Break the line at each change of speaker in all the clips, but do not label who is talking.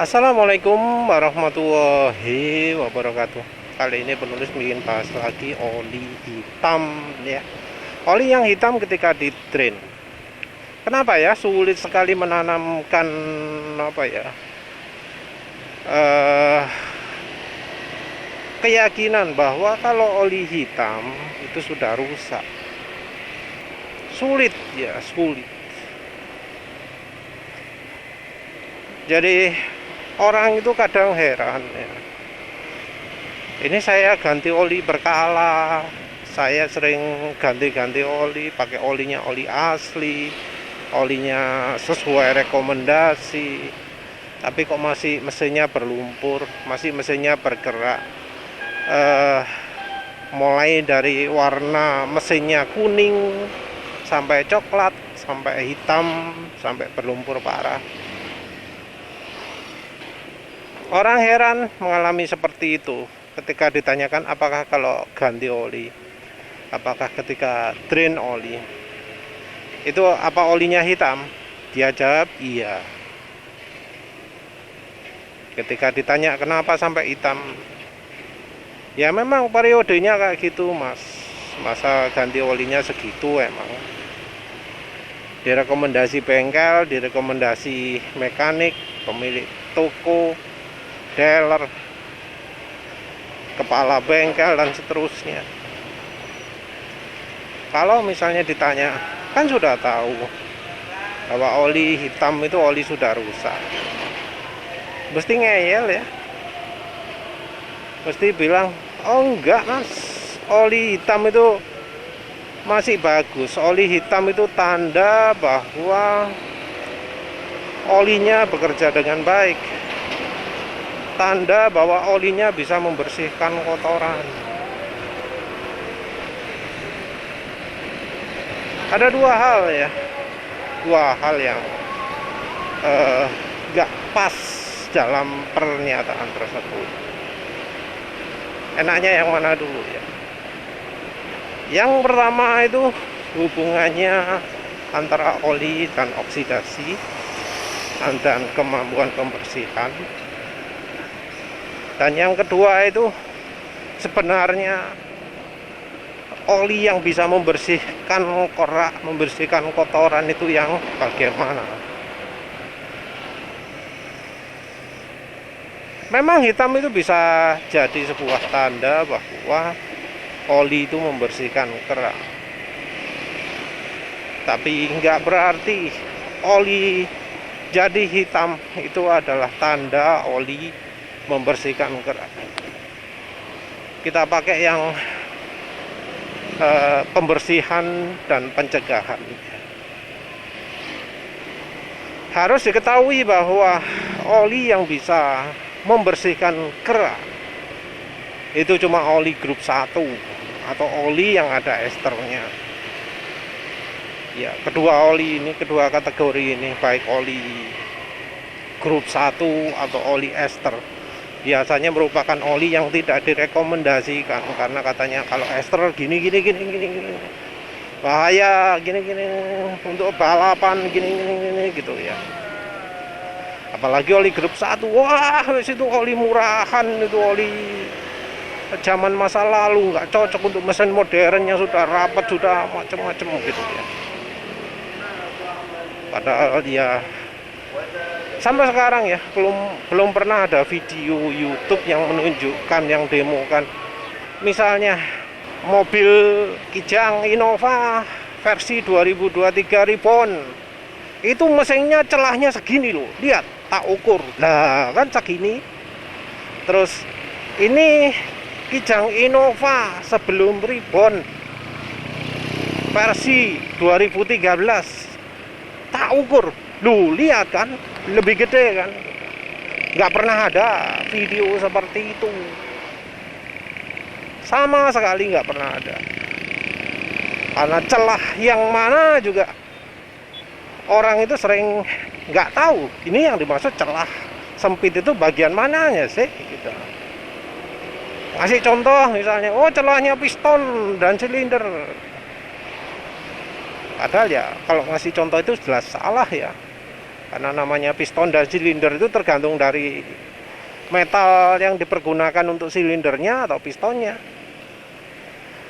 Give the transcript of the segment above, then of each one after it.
Assalamualaikum warahmatullahi wabarakatuh. Kali ini penulis ingin bahas lagi oli hitam ya. Oli yang hitam ketika di drain. Kenapa ya sulit sekali menanamkan apa ya? eh, Keyakinan bahwa kalau oli hitam itu sudah rusak. Sulit ya, sulit. Jadi orang itu kadang heran ya. Ini saya ganti oli berkala, saya sering ganti-ganti oli, pakai olinya oli asli, olinya sesuai rekomendasi, tapi kok masih mesinnya berlumpur, masih mesinnya bergerak. Mulai dari warna mesinnya kuning sampai coklat, sampai hitam, sampai berlumpur parah. Orang heran mengalami seperti itu ketika ditanyakan apakah kalau ganti oli, apakah ketika drain oli itu apa olinya hitam? Dia jawab iya. Ketika ditanya kenapa sampai hitam, ya memang periodenya kayak gitu mas, masa ganti olinya segitu emang. Direkomendasi bengkel, direkomendasi mekanik, pemilik toko, dealer, kepala bengkel dan seterusnya. Kalau misalnya ditanya, kan sudah tahu bahwa oli hitam itu oli sudah rusak, mesti ngeyel ya, mesti bilang oh enggak mas, oli hitam itu masih bagus. Oli hitam itu tanda bahwa olinya bekerja dengan baik, tanda bahwa olinya bisa membersihkan kotoran. Ada dua hal ya, dua hal yang gak pas dalam pernyataan tersebut. Enaknya yang mana dulu ya? Yang pertama itu hubungannya antara oli dan oksidasi dan kemampuan pembersihan. Dan yang kedua itu sebenarnya oli yang bisa membersihkan korak, membersihkan kotoran itu yang bagaimana? Memang hitam itu bisa jadi sebuah tanda bahwa oli itu membersihkan kerak. Tapi nggak berarti oli jadi hitam itu adalah tanda oli membersihkan kerak. Kita pakai yang pembersihan dan pencegahan. Harus diketahui bahwa oli yang bisa membersihkan kerak itu cuma oli grup 1 atau oli yang ada esternya. Ya, kedua oli ini, kedua kategori ini, baik oli grup 1 atau oli ester, biasanya merupakan oli yang tidak direkomendasikan karena katanya kalau ester gini bahaya, gini untuk balapan gini gitu ya. Apalagi oli grup 1, wah itu oli murahan, itu oli zaman masa lalu, nggak cocok untuk mesin modern yang sudah rapat, sudah macam-macam gitu ya. Padahal dia sampai sekarang ya belum pernah ada video YouTube yang menunjukkan, yang demokan. Misalnya mobil Kijang Innova versi 2023 Reborn, itu mesinnya celahnya segini loh, lihat, tak ukur, nah kan segini. Terus ini Kijang Innova sebelum Reborn versi 2013, tak ukur, lu lihat kan, lebih gede kan. Nggak pernah ada video seperti itu, sama sekali nggak pernah ada. Karena celah yang mana juga orang itu sering nggak tahu ini yang dimaksud celah sempit itu bagian mananya sih gitu. Kasih contoh misalnya, oh celahnya piston dan silinder. Padahal ya kalau ngasih contoh itu jelas salah ya. Karena namanya piston dan silinder itu tergantung dari metal yang dipergunakan untuk silindernya atau pistonnya.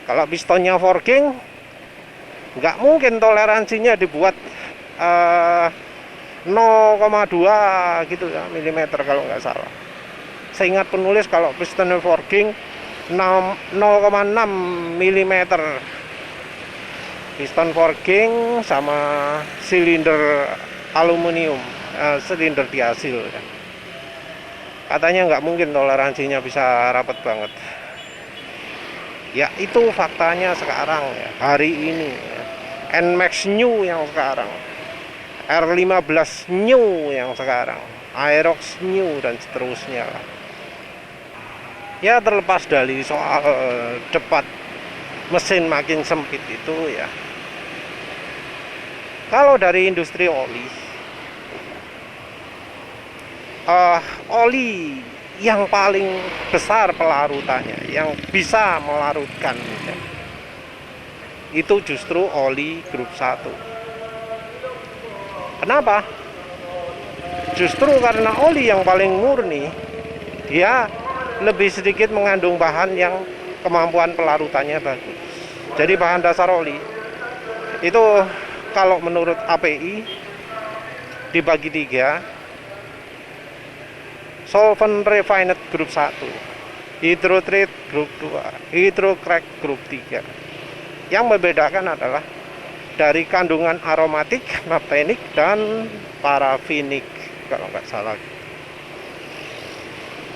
Kalau pistonnya forging, nggak mungkin toleransinya dibuat 0,2 gitu ya milimeter kalau nggak salah. Seingat penulis kalau piston forging 0,6 mm. Piston forging sama silinder aluminium, silinder dihasil ya. Katanya nggak mungkin toleransinya bisa rapat banget. Ya itu faktanya sekarang ya, hari ini ya. NMAX New yang sekarang, R15 New yang sekarang, Aerox New dan seterusnya. Ya terlepas dari soal cepat mesin makin sempit itu ya, kalau dari industri oli, oli yang paling besar pelarutannya, yang bisa melarutkan ya, itu justru oli grup 1. Kenapa? Justru karena oli yang paling murni, dia lebih sedikit mengandung bahan yang kemampuan pelarutannya bagus. Jadi bahan dasar oli itu kalau menurut API dibagi 3: solvent refined grup 1, hydrotreat grup 2, hydrocrack grup 3. Yang membedakan adalah dari kandungan aromatik, naptenik, dan parafinik kalau nggak salah.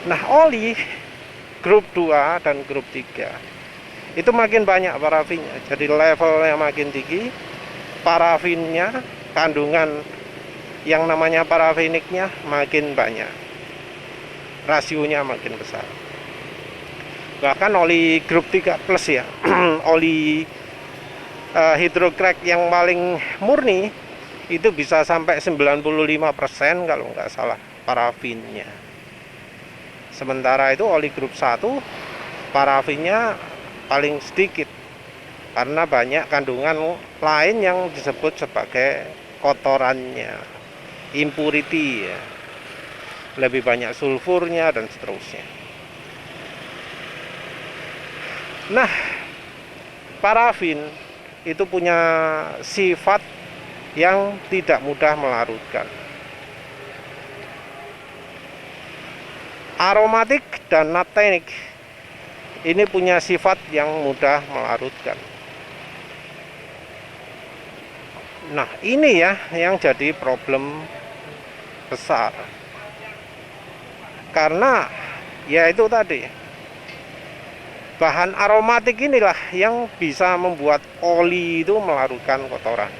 Nah, oli grup 2 dan grup 3 itu makin banyak parafinnya, jadi levelnya makin tinggi. Parafinnya, kandungan yang namanya parafiniknya makin banyak, rasionya makin besar. Bahkan oli grup 3 plus ya, oli hydrocrack yang paling murni itu bisa sampai 95% kalau nggak salah parafinnya. Sementara itu oli grup 1 parafinnya paling sedikit karena banyak kandungan lain yang disebut sebagai kotorannya, impurity ya. Lebih banyak sulfurnya dan seterusnya. Nah, parafin itu punya sifat yang tidak mudah melarutkan. Aromatik dan naptenik ini punya sifat yang mudah melarutkan. Nah, ini ya yang jadi problem besar. Karena ya itu tadi, bahan aromatik inilah yang bisa membuat oli itu melarutkan kotoran.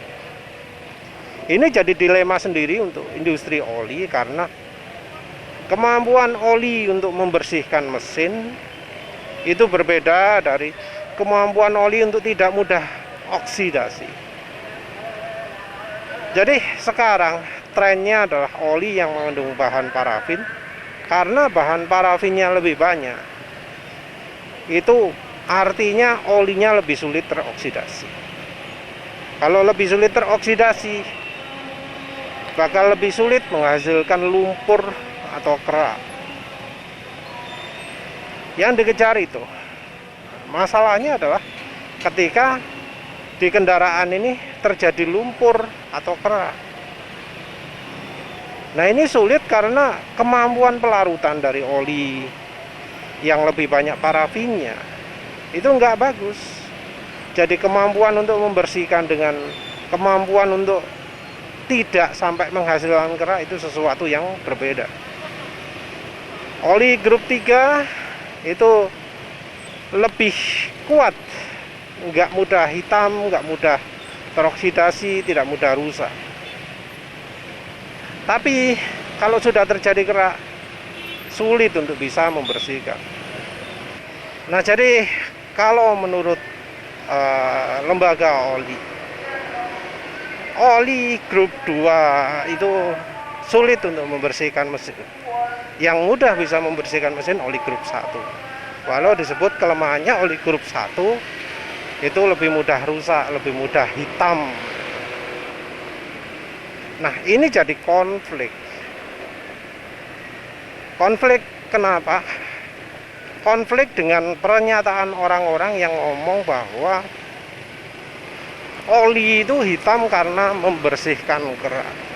Ini jadi dilema sendiri untuk industri oli karena kemampuan oli untuk membersihkan mesin itu berbeda dari kemampuan oli untuk tidak mudah oksidasi. Jadi sekarang trennya adalah oli yang mengandung bahan parafin, karena bahan parafinnya lebih banyak. Itu artinya olinya lebih sulit teroksidasi. Kalau lebih sulit teroksidasi, bakal lebih sulit menghasilkan lumpur atau kerak. Yang dikejar itu, masalahnya adalah ketika di kendaraan ini terjadi lumpur atau kerak. Nah, ini sulit karena kemampuan pelarutan dari oli yang lebih banyak parafinnya itu nggak bagus. Jadi kemampuan untuk membersihkan dengan kemampuan untuk tidak sampai menghasilkan kerak itu sesuatu yang berbeda. Oli grup 3 itu lebih kuat, nggak mudah hitam, nggak mudah teroksidasi, tidak mudah rusak. Tapi kalau sudah terjadi kerak, sulit untuk bisa membersihkan. Nah, jadi kalau menurut lembaga oli grup 2 itu sulit untuk membersihkan mesin. Yang mudah bisa membersihkan mesin oli grup 1. Walau disebut kelemahannya oli grup 1 itu lebih mudah rusak, lebih mudah hitam. Nah, ini jadi konflik. Konflik kenapa? Konflik dengan pernyataan orang-orang yang ngomong bahwa oli itu hitam karena membersihkan kerak.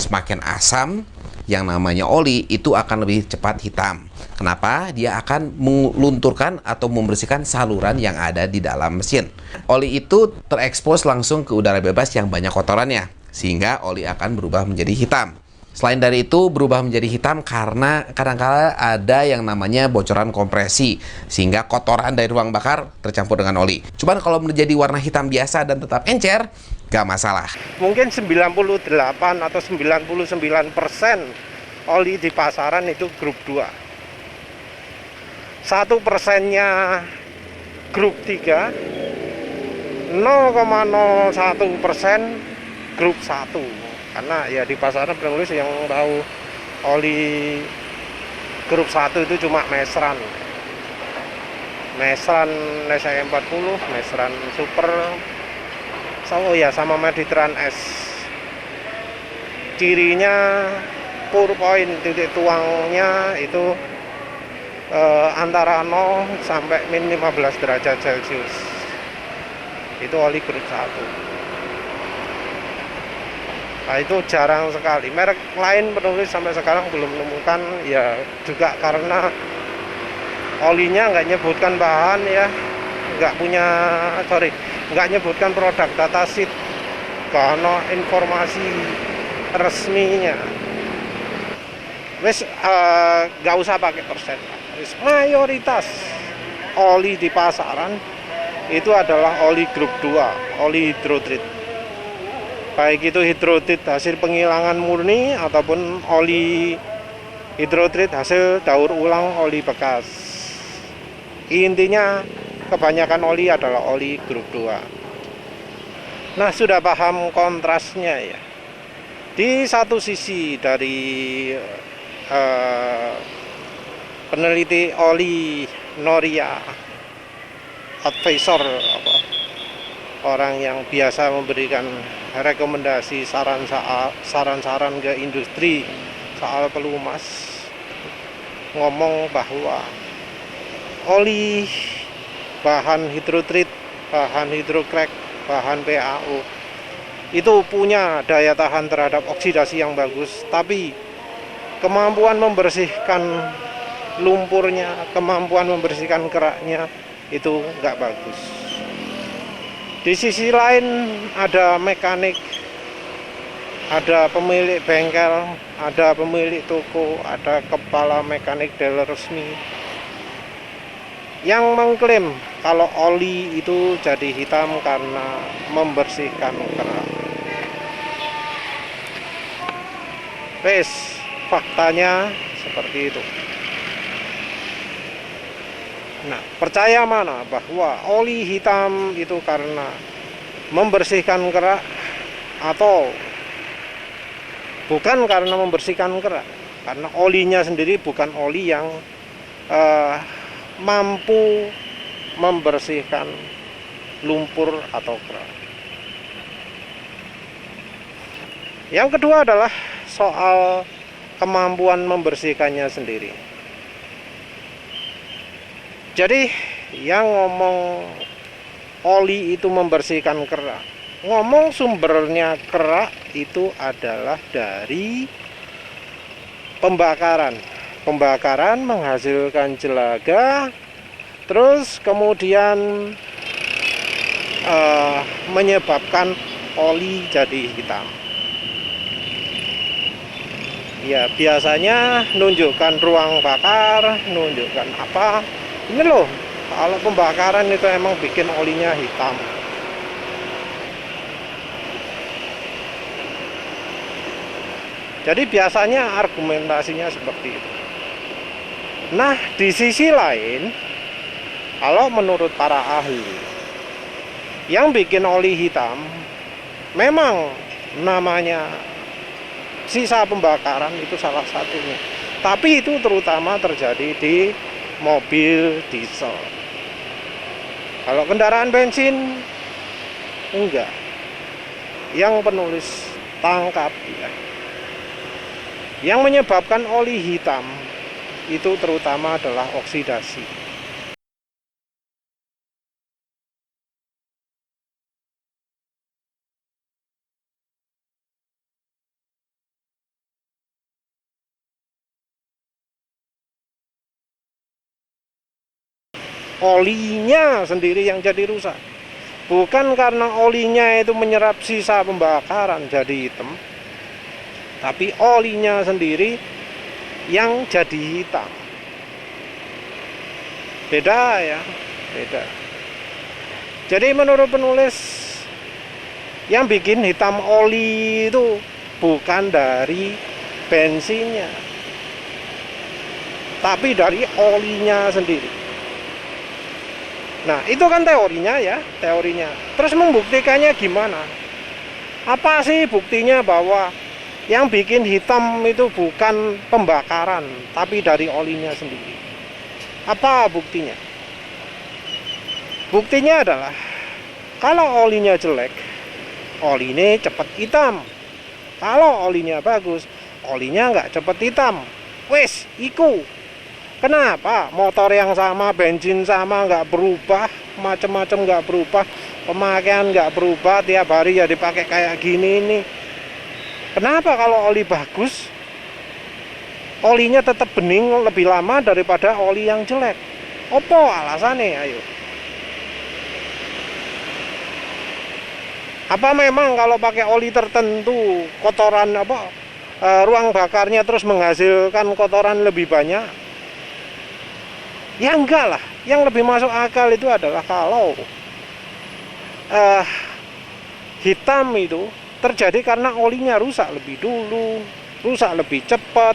Semakin asam, yang namanya oli itu akan lebih cepat hitam. Kenapa? Dia akan melunturkan atau membersihkan saluran yang ada di dalam mesin. Oli itu terekspos langsung ke udara bebas yang banyak kotorannya, sehingga oli akan berubah menjadi hitam. Selain dari itu, berubah menjadi hitam karena kadang-kala ada yang namanya bocoran kompresi, sehingga kotoran dari ruang bakar tercampur dengan oli. Cuman kalau menjadi warna hitam biasa dan tetap encer, gak masalah.
Mungkin 98 atau 99% oli di pasaran itu grup 2. 1%-nya grup 3, 0,01% grup 1. Karena ya di pasaran penulis yang tahu oli grup 1 itu cuma Mesran SE40, Mesran Super, oh ya, sama Mediterran S. Cirinya pour point, titik tuangnya itu antara 0 sampai min 15 derajat Celcius. Itu oli grup 1. Nah, itu jarang sekali. Merek lain penulis sampai sekarang belum menemukan, ya juga karena olinya nggak nyebutkan bahan ya, nggak nyebutkan produk datasheet, karena informasi resminya. Wes nggak usah pakai persen. Mayoritas oli di pasaran itu adalah oli grup 2, oli hidrotreat. Baik itu hidrotreat hasil penghilangan murni ataupun oli hidrotreat hasil daur ulang oli bekas. Intinya kebanyakan oli adalah oli grup 2. Nah, sudah paham kontrasnya ya. Di satu sisi dari peneliti oli Noria advisor, orang yang biasa memberikan rekomendasi saran-saran ke industri soal pelumas, ngomong bahwa oli bahan hidrotreat, bahan hidrocrack, bahan PAO itu punya daya tahan terhadap oksidasi yang bagus, tapi kemampuan membersihkan lumpurnya, kemampuan membersihkan keraknya itu nggak bagus. Di sisi lain ada mekanik, ada pemilik bengkel, ada pemilik toko, ada kepala mekanik dealer resmi yang mengklaim kalau oli itu jadi hitam karena membersihkan kerak. Wes, faktanya seperti itu. Nah, percaya mana bahwa oli hitam itu karena membersihkan kerak atau bukan karena membersihkan kerak? Karena olinya sendiri bukan oli yang mampu membersihkan lumpur atau kerak. Yang kedua adalah soal kemampuan membersihkannya sendiri. Jadi yang ngomong oli itu membersihkan kerak, ngomong sumbernya kerak itu adalah dari pembakaran. Pembakaran menghasilkan jelaga, terus kemudian menyebabkan oli jadi hitam. Ya, biasanya nunjukkan ruang bakar, nunjukkan apa. Ini loh, kalau pembakaran itu emang bikin olinya hitam. Jadi biasanya argumentasinya seperti itu. Nah, di sisi lain, kalau menurut para ahli, Yang bikin oli hitam memang namanya sisa pembakaran, itu salah satunya. Tapi itu terutama terjadi di mobil diesel. Kalau kendaraan bensin enggak. Yang penulis tangkap ya, yang menyebabkan oli hitam itu terutama adalah oksidasi. Olinya sendiri yang jadi rusak, bukan karena olinya itu menyerap sisa pembakaran jadi hitam, tapi olinya sendiri yang jadi hitam. Beda ya, beda. Jadi menurut penulis, yang bikin hitam oli itu bukan dari bensinnya, tapi dari olinya sendiri. Nah, itu kan teorinya ya, teorinya. Terus membuktikannya gimana? Apa sih buktinya bahwa yang bikin hitam itu bukan pembakaran, tapi dari olinya sendiri? Apa buktinya? Buktinya adalah, kalau olinya jelek, olinya cepat hitam. Kalau olinya bagus, olinya nggak cepat hitam. Wes, iku. Kenapa motor yang sama, bensin sama, nggak berubah, macam-macam nggak berubah, pemakaian nggak berubah, tiap hari ya dipakai kayak gini nih. Kenapa kalau oli bagus, olinya tetap bening lebih lama daripada oli yang jelek? Apa alasannya? Ayo. Apa memang kalau pakai oli tertentu, kotoran ruang bakarnya terus menghasilkan kotoran lebih banyak? Ya enggak lah. Yang lebih masuk akal itu adalah kalau hitam itu terjadi karena olinya rusak lebih dulu, rusak lebih cepat.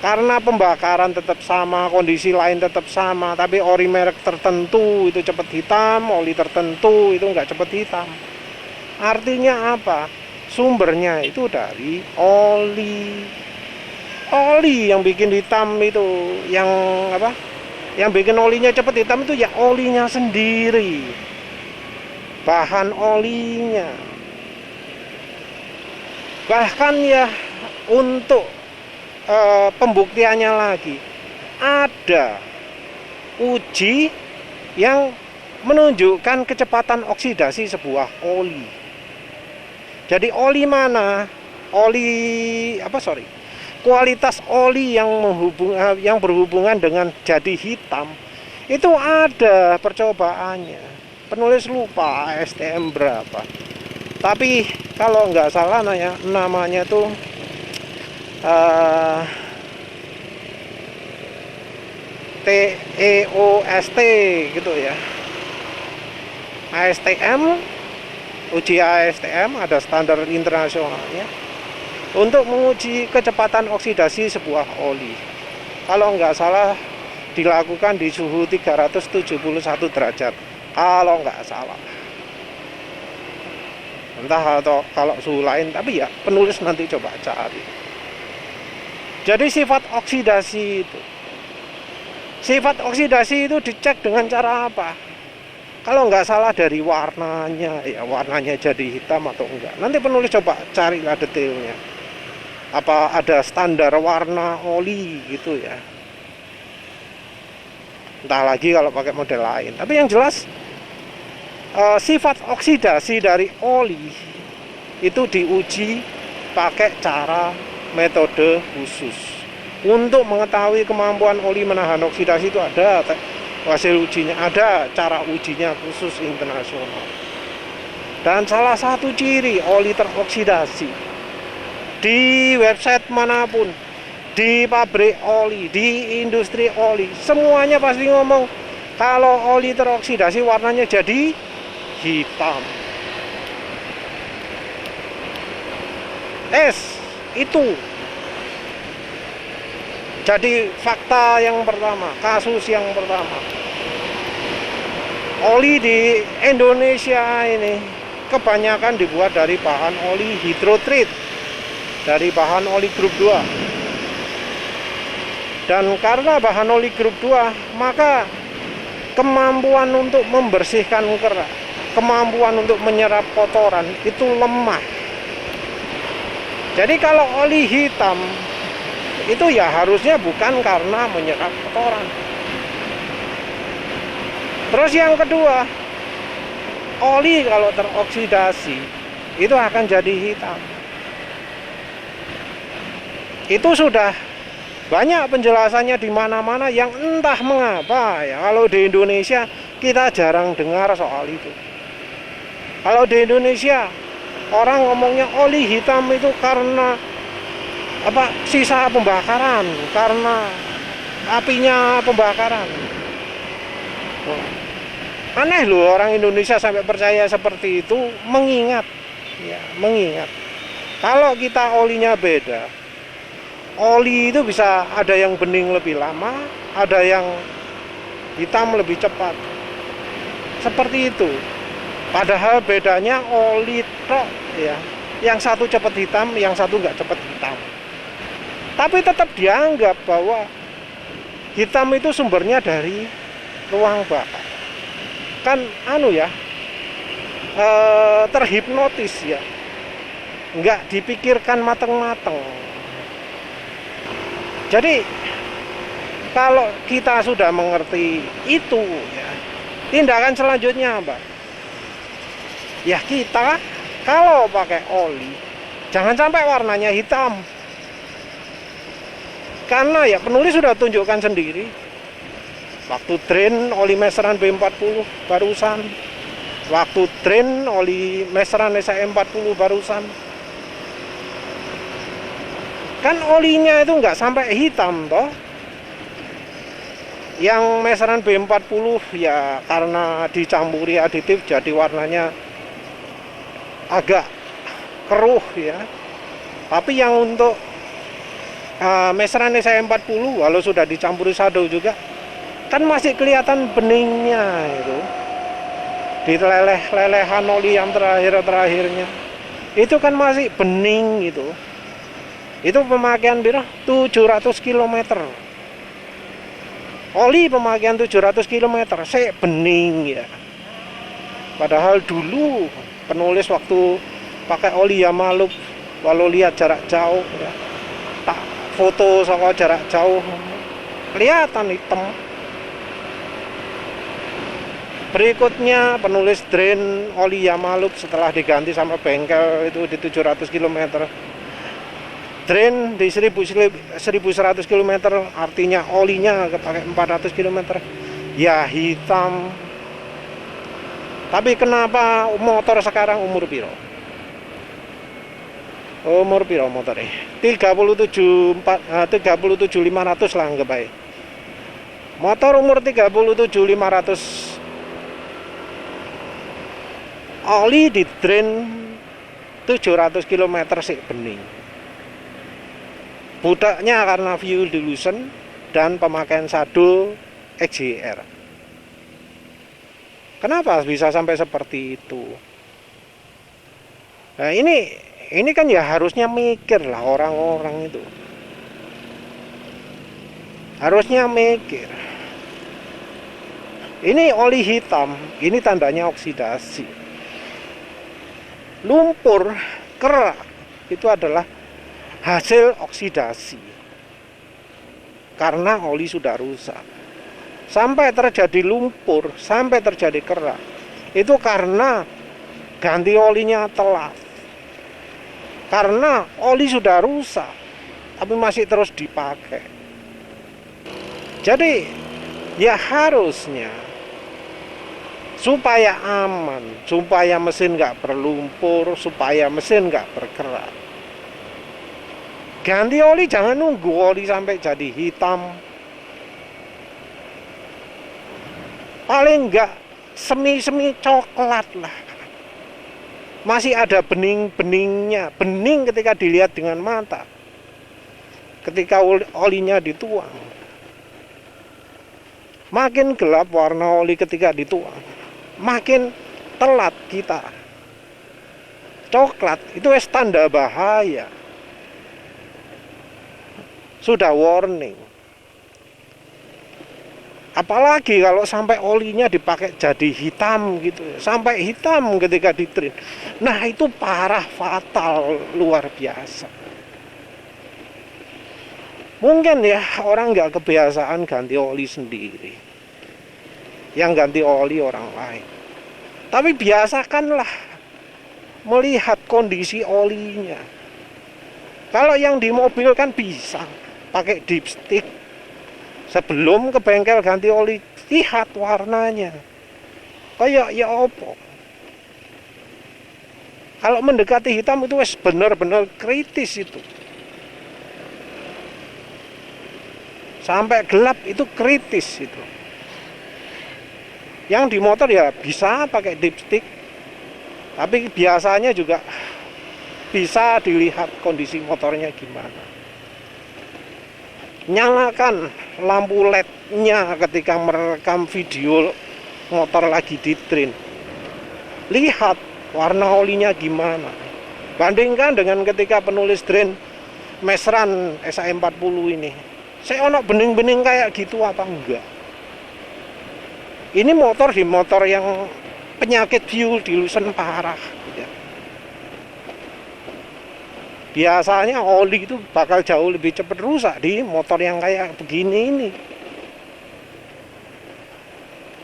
Karena pembakaran tetap sama, kondisi lain tetap sama, tapi ori merek tertentu itu cepat hitam, oli tertentu itu enggak cepat hitam. Artinya apa? Sumbernya itu dari oli. Oli yang bikin hitam itu, yang apa? Yang bikin olinya cepat hitam itu ya olinya sendiri. Bahan olinya. Bahkan ya untuk pembuktiannya lagi, ada uji yang menunjukkan kecepatan oksidasi sebuah oli. Jadi oli mana? Kualitas oli yang berhubungan dengan jadi hitam itu ada percobaannya. Penulis lupa ASTM berapa. Tapi kalau nggak salah namanya tuh TEOST gitu ya. ASTM, uji ASTM ada standar internasionalnya untuk menguji kecepatan oksidasi sebuah oli. Kalau nggak salah dilakukan di suhu 371 derajat. Kalau nggak salah. Entah atau kalau suhu lain, tapi ya penulis nanti coba cari. Jadi sifat oksidasi itu dicek dengan cara apa? Kalau nggak salah dari warnanya, ya warnanya jadi hitam atau enggak. Nanti penulis coba carilah detailnya. Apa ada standar warna oli gitu ya. Entah lagi kalau pakai model lain. Tapi yang jelas sifat oksidasi dari oli itu diuji pakai cara metode khusus. Untuk mengetahui kemampuan oli menahan oksidasi itu ada hasil ujinya, ada cara ujinya khusus internasional. Dan salah satu ciri oli teroksidasi di website manapun, di pabrik oli, di industri oli, semuanya pasti ngomong kalau oli teroksidasi warnanya jadi hitam. Itu jadi fakta yang pertama, kasus yang pertama. Oli di Indonesia ini kebanyakan dibuat dari bahan oli hidrotreat, dari bahan oli grup 2. Dan karena bahan oli grup 2, maka kemampuan untuk membersihkan kerak, kemampuan untuk menyerap kotoran itu lemah. Jadi kalau oli hitam itu ya harusnya bukan karena menyerap kotoran. Terus yang kedua, oli kalau teroksidasi itu akan jadi hitam. Itu sudah banyak penjelasannya di mana-mana yang entah mengapa ya. Kalau di Indonesia kita jarang dengar soal itu. Kalau di Indonesia orang ngomongnya oli hitam itu karena sisa pembakaran, karena apinya pembakaran. Aneh loh orang Indonesia sampai percaya seperti itu, mengingat kalau kita olinya beda. Oli itu bisa ada yang bening lebih lama, ada yang hitam lebih cepat. Seperti itu. Padahal bedanya oli tok ya. Yang satu cepat hitam, yang satu nggak cepat hitam. Tapi tetap dianggap bahwa hitam itu sumbernya dari ruang bakar. Kan terhipnotis ya, nggak dipikirkan mateng-mateng. Jadi kalau kita sudah mengerti itu ya, tindakan selanjutnya apa? Ya kita kalau pakai oli jangan sampai warnanya hitam, karena ya penulis sudah tunjukkan sendiri. Waktu drain oli meseran B40 barusan, waktu drain oli meseran SE40 barusan, kan olinya itu nggak sampai hitam toh. Yang meseran B40 ya karena dicampuri aditif jadi warnanya agak keruh ya. Tapi yang untuk meseran SE40 walau sudah dicampuri shadow juga, kan masih kelihatan beningnya itu di lelehan oli yang terakhirnya itu kan masih bening gitu. Itu pemakaian 700 km oli, pemakaian 700 km saya bening ya. Padahal dulu penulis waktu pakai oli Yamalub, walau lihat jarak jauh ya, tak foto sama jarak jauh kelihatan hitam. Berikutnya penulis drain oli Yamalub setelah diganti sama bengkel itu di 700 km. Drain di 1100 km, artinya olinya pakai 400 km. Ya hitam. Tapi kenapa motor sekarang umur piro? Umur piro motornya? 37.500 lah anggap aja. Motor umur 37.500 oli di drain 700 km sih bening. Budaknya karena fuel dilution dan pemakaian shadow XJR. Kenapa bisa sampai seperti itu? Nah ini kan ya harusnya mikir lah orang-orang itu. Harusnya mikir. Ini oli hitam, ini tandanya oksidasi. Lumpur, kerak itu adalah hasil oksidasi karena oli sudah rusak. Sampai terjadi lumpur, sampai terjadi kerak, itu karena ganti olinya telat, karena oli sudah rusak tapi masih terus dipakai. Jadi ya harusnya supaya aman, supaya mesin nggak berlumpur, supaya mesin nggak bergerak, ganti oli jangan nunggu oli sampai jadi hitam. Paling nggak semi-semi coklat lah, masih ada bening-beningnya, bening ketika dilihat dengan mata, ketika olinya dituang. Makin gelap warna oli ketika dituang, makin telat kita. Coklat itu wis tanda bahaya. Sudah warning. Apalagi kalau sampai olinya dipakai jadi hitam gitu, sampai hitam ketika ditrin. Nah itu parah, fatal, luar biasa. Mungkin ya orang nggak kebiasaan ganti oli sendiri, yang ganti oli orang lain. Tapi biasakanlah melihat kondisi olinya. Kalau yang di mobil kan bisa pakai dipstick. Sebelum ke bengkel ganti oli, lihat warnanya. Kayak ya opo. Kalau mendekati hitam itu wes benar-benar kritis itu. Sampai gelap itu kritis itu. Yang di motor ya bisa pakai dipstick. Tapi biasanya juga bisa dilihat kondisi motornya gimana. Nyalakan lampu LED-nya ketika merekam video motor lagi di drain. Lihat warna olinya gimana. Bandingkan dengan ketika penulis drain Mesran SA40 ini. Saya ono bening-bening kayak gitu apa enggak? Ini motor di motor yang penyakit fuel dilution parah. Biasanya oli itu bakal jauh lebih cepat rusak di motor yang kayak begini ini.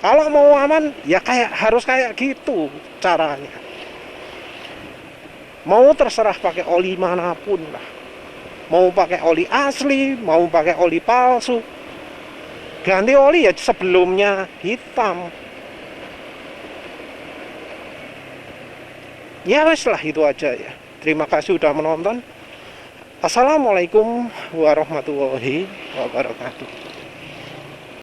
Kalau mau aman ya harus kayak gitu caranya. Mau terserah pakai oli manapun lah. Mau pakai oli asli, mau pakai oli palsu. Ganti oli ya sebelumnya hitam. Ya wes lah itu aja ya. Terima kasih sudah menonton. Assalamualaikum warahmatullahi wabarakatuh.